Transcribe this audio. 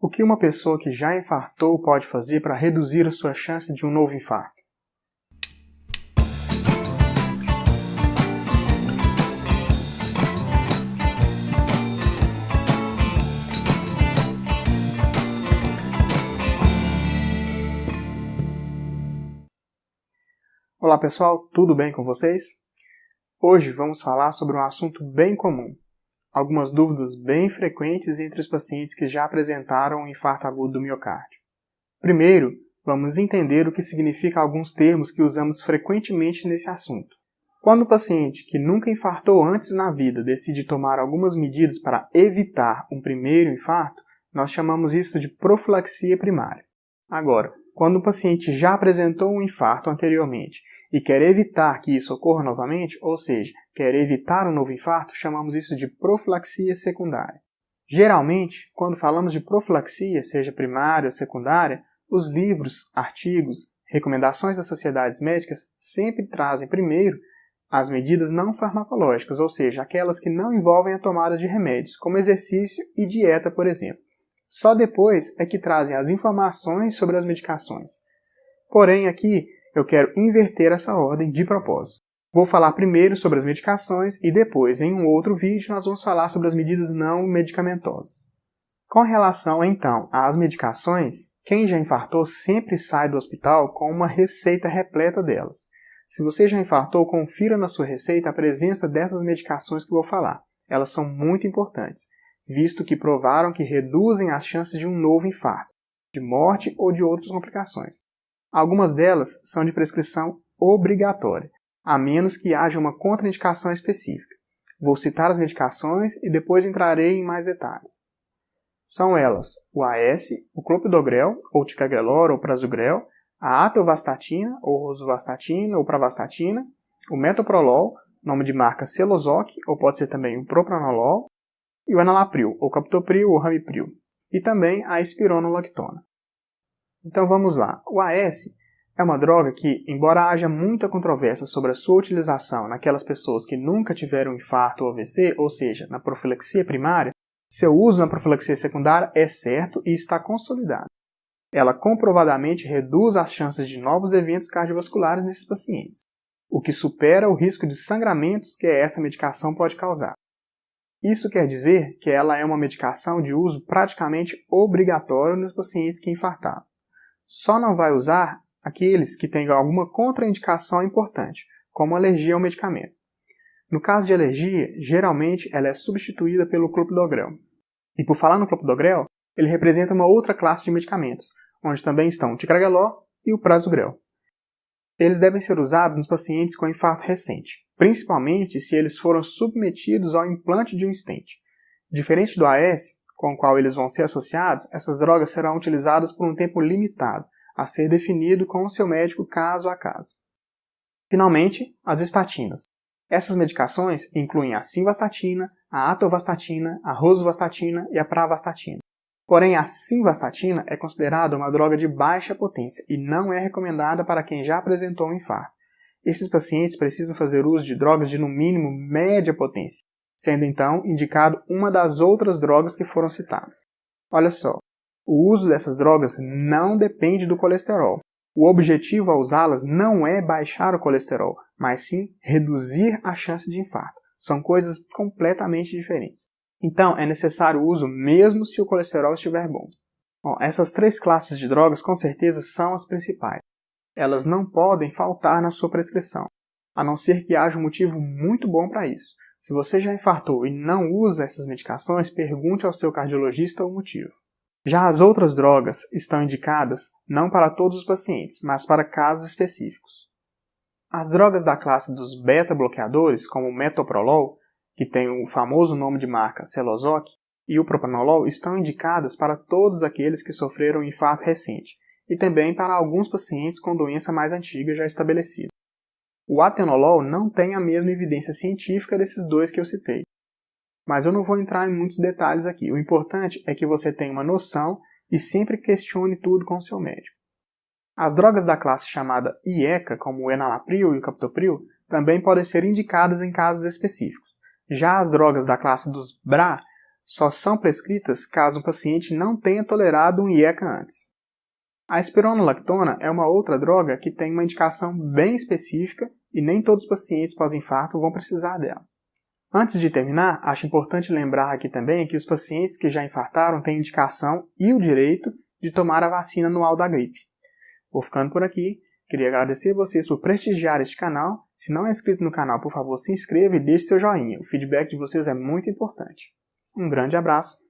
O que uma pessoa que já infartou pode fazer para reduzir a sua chance de um novo infarto? Olá pessoal, tudo bem com vocês? Hoje vamos falar sobre um assunto bem comum, algumas dúvidas bem frequentes entre os pacientes que já apresentaram um infarto agudo do miocárdio. Primeiro, vamos entender o que significa alguns termos que usamos frequentemente nesse assunto. Quando o paciente que nunca infartou antes na vida decide tomar algumas medidas para evitar um primeiro infarto, nós chamamos isso de profilaxia primária. Agora, quando o paciente já apresentou um infarto anteriormente e quer evitar que isso ocorra novamente, ou seja, quer evitar um novo infarto, chamamos isso de profilaxia secundária. Geralmente, quando falamos de profilaxia, seja primária ou secundária, os livros, artigos, recomendações das sociedades médicas sempre trazem primeiro as medidas não farmacológicas, ou seja, aquelas que não envolvem a tomada de remédios, como exercício e dieta, por exemplo. Só depois é que trazem as informações sobre as medicações. Porém, aqui eu quero inverter essa ordem de propósito. Vou falar primeiro sobre as medicações e depois, em um outro vídeo, nós vamos falar sobre as medidas não medicamentosas. Com relação, então, às medicações, quem já infartou sempre sai do hospital com uma receita repleta delas. Se você já infartou, confira na sua receita a presença dessas medicações que vou falar. Elas são muito importantes, visto que provaram que reduzem as chances de um novo infarto, de morte ou de outras complicações. Algumas delas são de prescrição obrigatória, a menos que haja uma contraindicação específica. Vou citar as medicações e depois entrarei em mais detalhes. São elas o AS, o clopidogrel, ou ticagrelor, ou prasugrel, a atorvastatina, ou rosuvastatina, ou pravastatina, o metoprolol, nome de marca Celozoc, ou pode ser também o propranolol, e o enalapril, ou captopril, ou ramipril, e também a espironolactona. Então vamos lá. O AS é uma droga que, embora haja muita controvérsia sobre a sua utilização naquelas pessoas que nunca tiveram infarto ou AVC, ou seja, na profilaxia primária, seu uso na profilaxia secundária é certo e está consolidado. Ela comprovadamente reduz as chances de novos eventos cardiovasculares nesses pacientes, o que supera o risco de sangramentos que essa medicação pode causar. Isso quer dizer que ela é uma medicação de uso praticamente obrigatório nos pacientes que infartaram. Só não vai usar aqueles que tenham alguma contraindicação importante, como alergia ao medicamento. No caso de alergia, geralmente ela é substituída pelo clopidogrel. E por falar no clopidogrel, ele representa uma outra classe de medicamentos, onde também estão o ticagrelor e o prasugrel. Eles devem ser usados nos pacientes com infarto recente, principalmente se eles foram submetidos ao implante de um stent. Diferente do AS, com o qual eles vão ser associados, essas drogas serão utilizadas por um tempo limitado, a ser definido com o seu médico caso a caso. Finalmente, as estatinas. Essas medicações incluem a simvastatina, a atorvastatina, a rosuvastatina e a pravastatina. Porém, a simvastatina é considerada uma droga de baixa potência e não é recomendada para quem já apresentou um infarto. Esses pacientes precisam fazer uso de drogas de no mínimo média potência, sendo então indicado uma das outras drogas que foram citadas. Olha só, o uso dessas drogas não depende do colesterol. O objetivo ao usá-las não é baixar o colesterol, mas sim reduzir a chance de infarto. São coisas completamente diferentes. Então, é necessário o uso mesmo se o colesterol estiver bom. Bom, essas três classes de drogas com certeza são as principais. Elas não podem faltar na sua prescrição, a não ser que haja um motivo muito bom para isso. Se você já infartou e não usa essas medicações, pergunte ao seu cardiologista o motivo. Já as outras drogas estão indicadas não para todos os pacientes, mas para casos específicos. As drogas da classe dos beta-bloqueadores, como o metoprolol, que tem o famoso nome de marca Celozoc, e o propranolol, estão indicadas para todos aqueles que sofreram um infarto recente, e também para alguns pacientes com doença mais antiga já estabelecida. O atenolol não tem a mesma evidência científica desses dois que eu citei. Mas eu não vou entrar em muitos detalhes aqui. O importante é que você tenha uma noção e sempre questione tudo com o seu médico. As drogas da classe chamada IECA, como o enalapril e o captopril, também podem ser indicadas em casos específicos. Já as drogas da classe dos BRA só são prescritas caso o paciente não tenha tolerado um IECA antes. A espironolactona é uma outra droga que tem uma indicação bem específica e nem todos os pacientes pós-infarto vão precisar dela. Antes de terminar, acho importante lembrar aqui também que os pacientes que já infartaram têm indicação e o direito de tomar a vacina anual da gripe. Vou ficando por aqui. Queria agradecer a vocês por prestigiar este canal. Se não é inscrito no canal, por favor, se inscreva e deixe seu joinha. O feedback de vocês é muito importante. Um grande abraço.